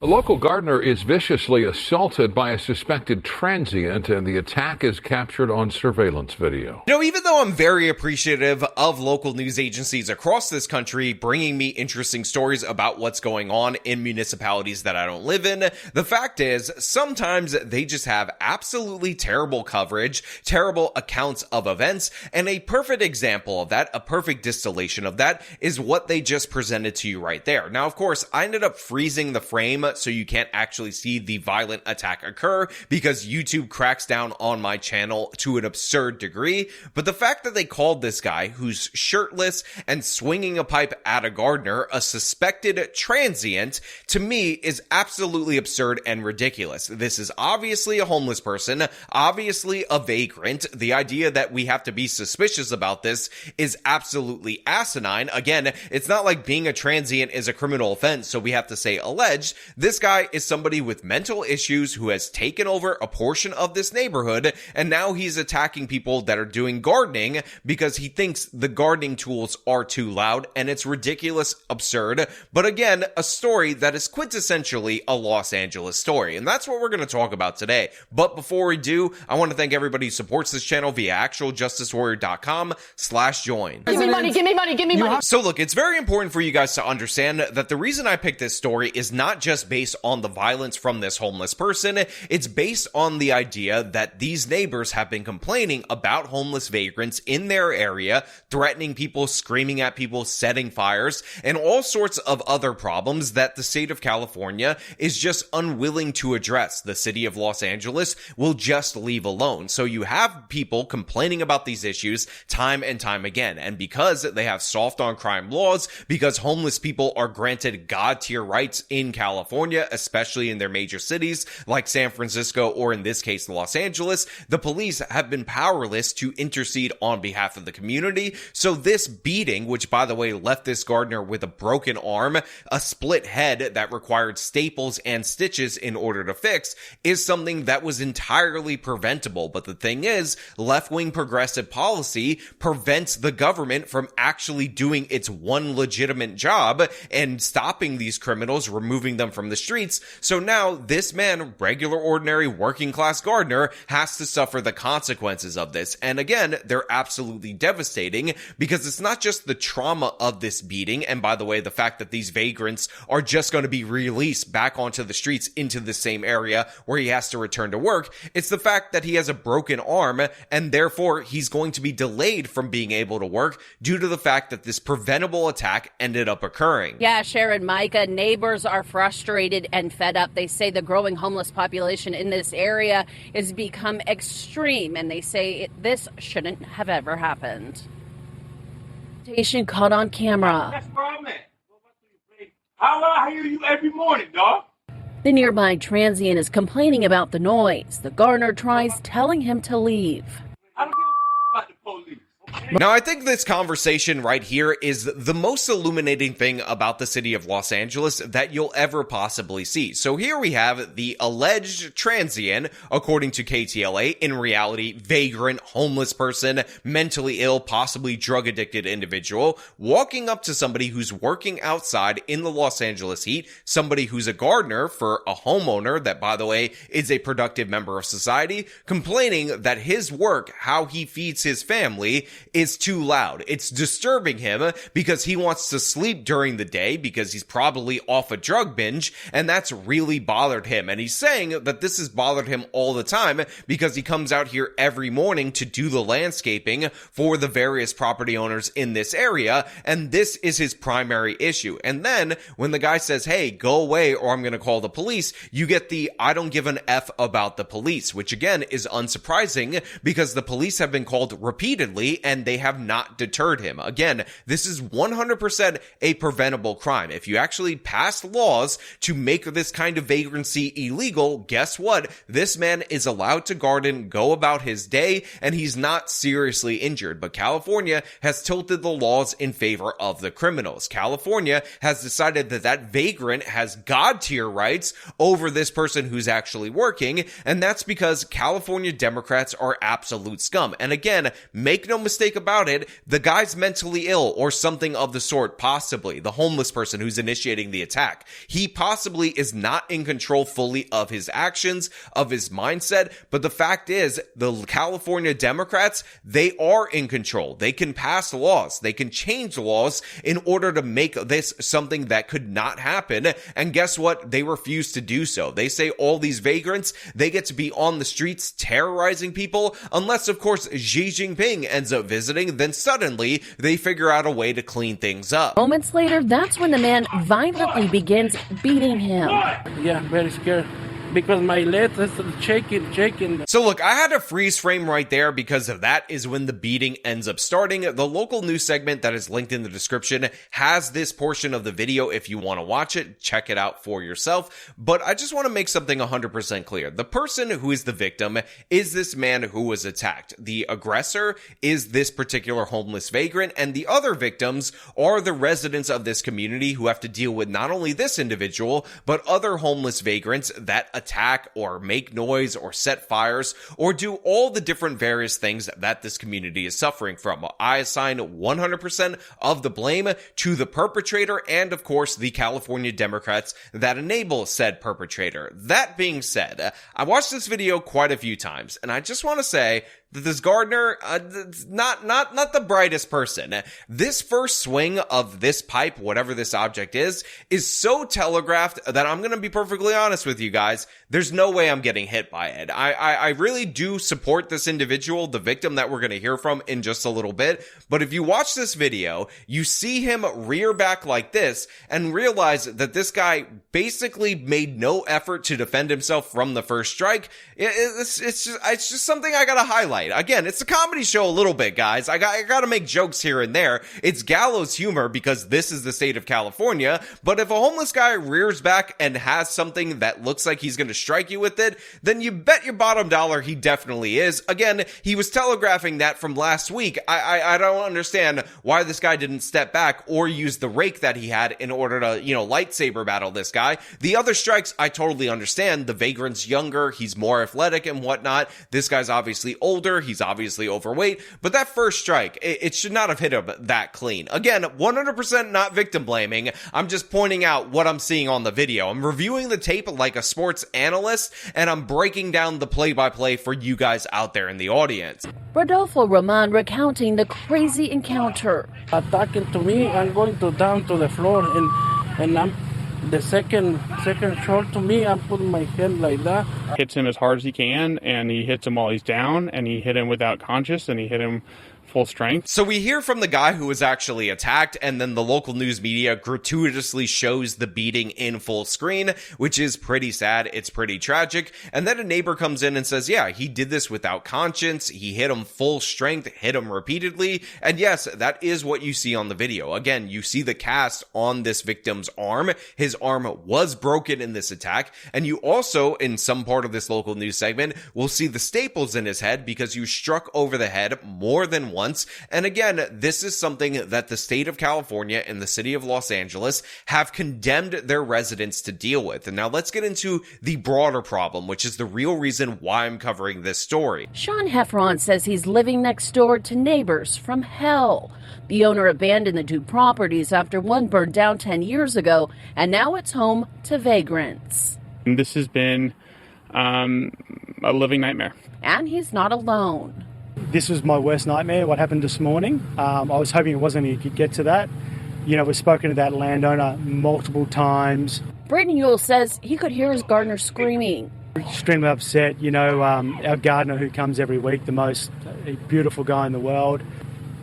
A local gardener is viciously assaulted by a suspected transient, and the attack is captured on surveillance video. Even though I'm very appreciative of local news agencies across this country bringing me interesting stories about what's going on in municipalities that I don't live in, the fact is, sometimes they just have absolutely terrible coverage, terrible accounts of events, and a perfect example of that, a perfect distillation of that, is what they just presented to you right there. Now, of course, I ended up freezing the frame so you can't actually see the violent attack occur because YouTube cracks down on my channel to an absurd degree. But the fact that they called this guy who's shirtless and swinging a pipe at a gardener a suspected transient, to me, is absolutely absurd and ridiculous. This is obviously a homeless person, obviously a vagrant. The idea that we have to be suspicious about this is absolutely asinine. Again, it's not like being a transient is a criminal offense, so we have to say alleged. This guy is somebody with mental issues who has taken over a portion of this neighborhood, and now he's attacking people that are doing gardening because he thinks the gardening tools are too loud, and it's ridiculous, absurd, but again, a story that is quintessentially a Los Angeles story, and that's what we're going to talk about today. But before we do, I want to thank everybody who supports this channel via actualjusticewarrior.com/join. Give me money, give me money, give me money. So look, it's very important for you guys to understand that the reason I picked this story is not just based on the violence from this homeless person. It's based on the idea that these neighbors have been complaining about homeless vagrants in their area, threatening people, screaming at people, setting fires, and all sorts of other problems that the state of California is just unwilling to address. The city of Los Angeles will just leave alone. So you have people complaining about these issues time and time again. And because they have soft on crime laws, because homeless people are granted God tier rights in California, especially in their major cities like San Francisco or in this case Los Angeles, the police have been powerless to intercede on behalf of the community. So this beating, which by the way left this gardener with a broken arm, a split head that required staples and stitches in order to fix, is something that was entirely preventable. But the thing is, left-wing progressive policy prevents the government from actually doing its one legitimate job and stopping these criminals, removing them from the streets. So now this man, regular, ordinary, working class gardener, has to suffer the consequences of this. And again, they're absolutely devastating because it's not just the trauma of this beating. And by the way, the fact that these vagrants are just going to be released back onto the streets into the same area where he has to return to work. It's the fact that he has a broken arm and therefore he's going to be delayed from being able to work due to the fact that this preventable attack ended up occurring. Yeah, Sharon, Micah, neighbors are frustrated and fed up. They say the growing homeless population in this area has become extreme, and they say this shouldn't have ever happened. Station caught on camera. That's where I'm at. How I hear you every morning, dog. The nearby transient is complaining about the noise. The gardener tries telling him to leave. I don't give a about the police. Now, I think this conversation right here is the most illuminating thing about the city of Los Angeles that you'll ever possibly see. So here we have the alleged transient, according to KTLA, in reality, vagrant, homeless person, mentally ill, possibly drug-addicted individual, walking up to somebody who's working outside in the Los Angeles heat, somebody who's a gardener for a homeowner that, by the way, is a productive member of society, complaining that his work, how he feeds his family, is too loud. It's disturbing him because he wants to sleep during the day because he's probably off a drug binge, and that's really bothered him. And he's saying that this has bothered him all the time because he comes out here every morning to do the landscaping for the various property owners in this area, and this is his primary issue. And then when the guy says, hey, go away or I'm going to call the police, you get the I don't give an F about the police, which again is unsurprising because the police have been called repeatedly and they have not deterred him. Again, this is 100% a preventable crime. If you actually pass laws to make this kind of vagrancy illegal, guess what? This man is allowed to garden, go about his day, and he's not seriously injured. But California has tilted the laws in favor of the criminals. California has decided that that vagrant has God tier rights over this person who's actually working, and that's because California Democrats are absolute scum. And again, make no mistake, mistake about it, the guy's mentally ill or something of the sort, possibly. The homeless person who's initiating the attack. He possibly is not in control fully of his actions, of his mindset, but the fact is, the California Democrats, they are in control. They can pass laws. They can change laws in order to make this something that could not happen. And guess what? They refuse to do so. They say all these vagrants, they get to be on the streets terrorizing people, unless, of course, Xi Jinping ends up visiting, then suddenly they figure out a way to clean things up. Moments later, that's when the man violently begins beating him. Yeah, very scared. Because my legs is shaking. So look, I had a freeze frame right there because that is when the beating ends up starting. The local news segment that is linked in the description has this portion of the video if you want to watch it. Check it out for yourself. But I just want to make something 100% clear. The person who is the victim is this man who was attacked. The aggressor is this particular homeless vagrant, and the other victims are the residents of this community who have to deal with not only this individual, but other homeless vagrants that attack or make noise or set fires or do all the different various things that this community is suffering from. I assign 100% of the blame to the perpetrator and, of course, the California Democrats that enable said perpetrator. That being said, I watched this video quite a few times, and I just want to say that this gardener, not the brightest person. This first swing of this pipe, whatever this object is so telegraphed that I'm going to be perfectly honest with you guys. There's no way I'm getting hit by it. I really do support this individual, the victim that we're going to hear from in just a little bit. But if you watch this video, you see him rear back like this and realize that this guy basically made no effort to defend himself from the first strike. It's just something I gotta highlight. Again, it's a comedy show a little bit, guys. I gotta make jokes here and there. It's gallows humor because this is the state of California. But if a homeless guy rears back and has something that looks like he's gonna strike you with it, then you bet your bottom dollar he definitely is. Again, he was telegraphing that from last week. I don't understand why this guy didn't step back or use the rake that he had in order to, lightsaber battle this guy. The other strikes, I totally understand. The vagrant's younger, he's more athletic and whatnot. This guy's obviously older, he's obviously overweight, but that first strike, it should not have hit him that clean. Again, 100% not victim blaming. I'm just pointing out what I'm seeing on the video. I'm reviewing the tape like a sports analyst, and I'm breaking down the play-by-play for you guys out there in the audience. Rodolfo Roman recounting the crazy encounter. Attacking to me, I'm going down to the floor, and I'm the second shot to me, I'm putting my hand like that. Hits him as hard as he can, and he hits him while he's down, and he hit him without conscious, and he hit him full strength. So we hear from the guy who was actually attacked, and then the local news media gratuitously shows the beating in full screen, which is pretty sad. It's pretty tragic. And then a neighbor comes in and says, yeah, he did this without conscience. He hit him full strength, hit him repeatedly. And yes, that is what you see on the video. Again, you see the cast on this victim's arm. His arm was broken in this attack. And you also, in some part of this local news segment, will see the staples in his head because you struck over the head more than once. And again, this is something that the state of California and the city of Los Angeles have condemned their residents to deal with. And now let's get into the broader problem, which is the real reason why I'm covering this story. Sean Heffron says he's living next door to neighbors from hell. The owner abandoned the two properties after one burned down 10 years ago, and now it's home to vagrants. This has been a living nightmare. And he's not alone. This was my worst nightmare, what happened this morning. I was hoping it wasn't going to get to that. We've spoken to that landowner multiple times. Brittany Yule says he could hear his gardener screaming. Extremely upset. Our gardener who comes every week, the most beautiful guy in the world,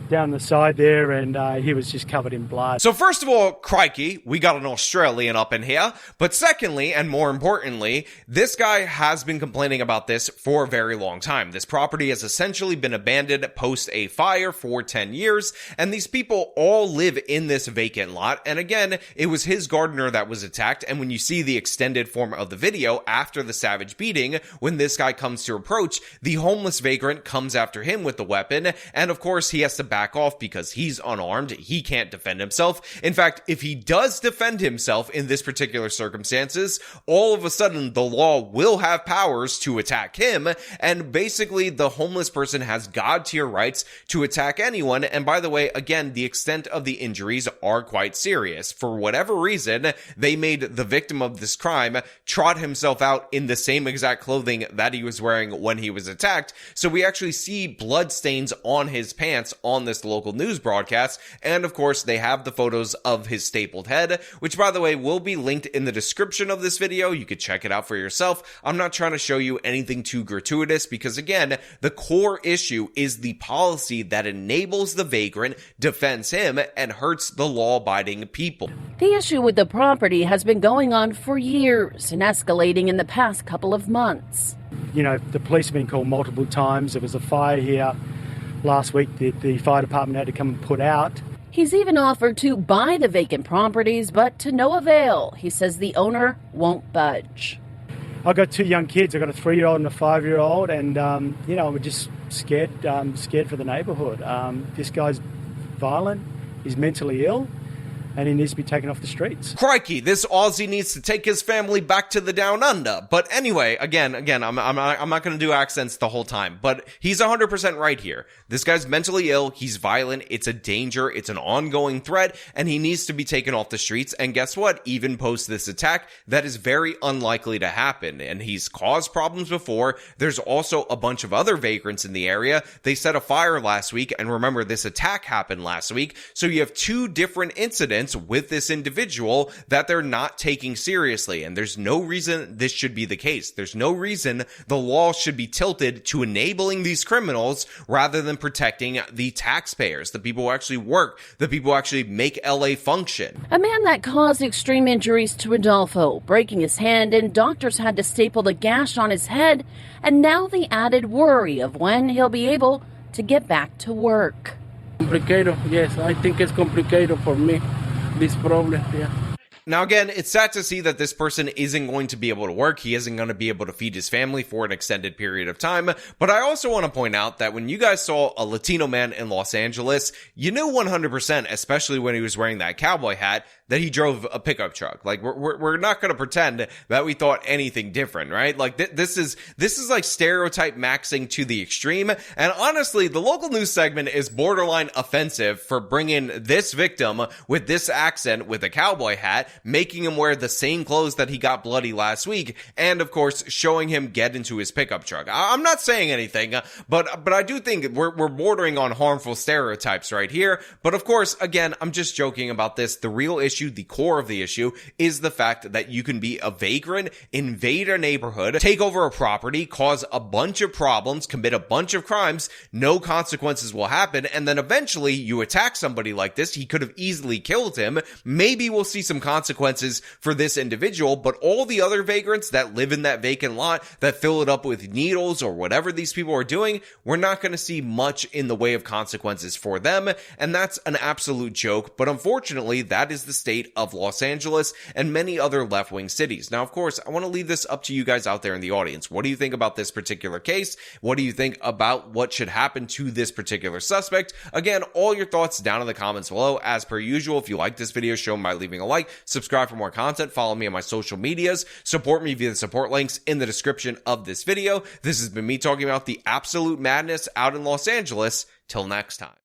down the side there, and he was just covered in blood. So first of all, crikey, we got an Australian up in here. But secondly, and more importantly, this guy has been complaining about this for a very long time. This property has essentially been abandoned post a fire for 10 years, and these people all live in this vacant lot. And again, it was his gardener that was attacked, and when you see the extended form of the video after the savage beating, when this guy comes to approach, the homeless vagrant comes after him with the weapon, and of course he has to back off because he's unarmed. He can't defend himself. In fact, if he does defend himself in this particular circumstances, all of a sudden the law will have powers to attack him. And basically the homeless person has God tier rights to attack anyone. And by the way, again, the extent of the injuries are quite serious. For whatever reason, they made the victim of this crime trot himself out in the same exact clothing that he was wearing when he was attacked. So we actually see blood stains on his pants on this local news broadcast. And of course, they have the photos of his stapled head, which by the way, will be linked in the description of this video. You could check it out for yourself. I'm not trying to show you anything too gratuitous because again, the core issue is the policy that enables the vagrant, defends him, and hurts the law-abiding people. The issue with the property has been going on for years and escalating in the past couple of months. You know, the police have been called multiple times. There was a fire here last week that the fire department had to come and put out. He's even offered to buy the vacant properties, but to no avail. He says the owner won't budge. I've got 2 young kids. I've got a 3-year-old and a 5-year-old, and we're just scared for the neighbourhood. This guy's violent. He's mentally ill, and he needs to be taken off the streets. Crikey, this Aussie needs to take his family back to the down under. But anyway, again, I'm not going to do accents the whole time, but he's 100% right here. This guy's mentally ill. He's violent. It's a danger. It's an ongoing threat, and he needs to be taken off the streets. And guess what? Even post this attack, that is very unlikely to happen. And he's caused problems before. There's also a bunch of other vagrants in the area. They set a fire last week, and remember, this attack happened last week. So you have 2 different incidents with this individual that they're not taking seriously. And there's no reason this should be the case. There's no reason the law should be tilted to enabling these criminals rather than protecting the taxpayers, the people who actually work, the people who actually make LA function. A man that caused extreme injuries to Rodolfo, breaking his hand, and doctors had to staple the gash on his head, and now the added worry of when he'll be able to get back to work. Complicated, yes, I think it's complicated for me. This problem, yeah. Now again, it's sad to see that this person isn't going to be able to work. He isn't going to be able to feed his family for an extended period of time. But I also want to point out that when you guys saw a Latino man in Los Angeles, you knew 100%, especially when he was wearing that cowboy hat, that he drove a pickup truck. Like, we're not going to pretend that we thought anything different, right? Like, this is like stereotype maxing to the extreme. And honestly, the local news segment is borderline offensive for bringing this victim with this accent with a cowboy hat, making him wear the same clothes that he got bloody last week, and of course, showing him get into his pickup truck. I'm not saying anything, but I do think we're bordering on harmful stereotypes right here. But of course, again, I'm just joking about this. The real issue, the core of the issue, is the fact that you can be a vagrant, invade a neighborhood, take over a property, cause a bunch of problems, commit a bunch of crimes, no consequences will happen, and then eventually you attack somebody like this. He could have easily killed him. Maybe we'll see some consequences for this individual, but all the other vagrants that live in that vacant lot, that fill it up with needles or whatever these people are doing, we're not going to see much in the way of consequences for them, and that's an absolute joke. But unfortunately, that is the state of Los Angeles and many other left-wing cities. Now, of course, I want to leave this up to you guys out there in the audience. What do you think about this particular case? What do you think about what should happen to this particular suspect? Again, all your thoughts down in the comments below. As per usual, if you like this video, show me by leaving a like, subscribe for more content, follow me on my social medias, support me via the support links in the description of this video. This has been me talking about the absolute madness out in Los Angeles. Till next time.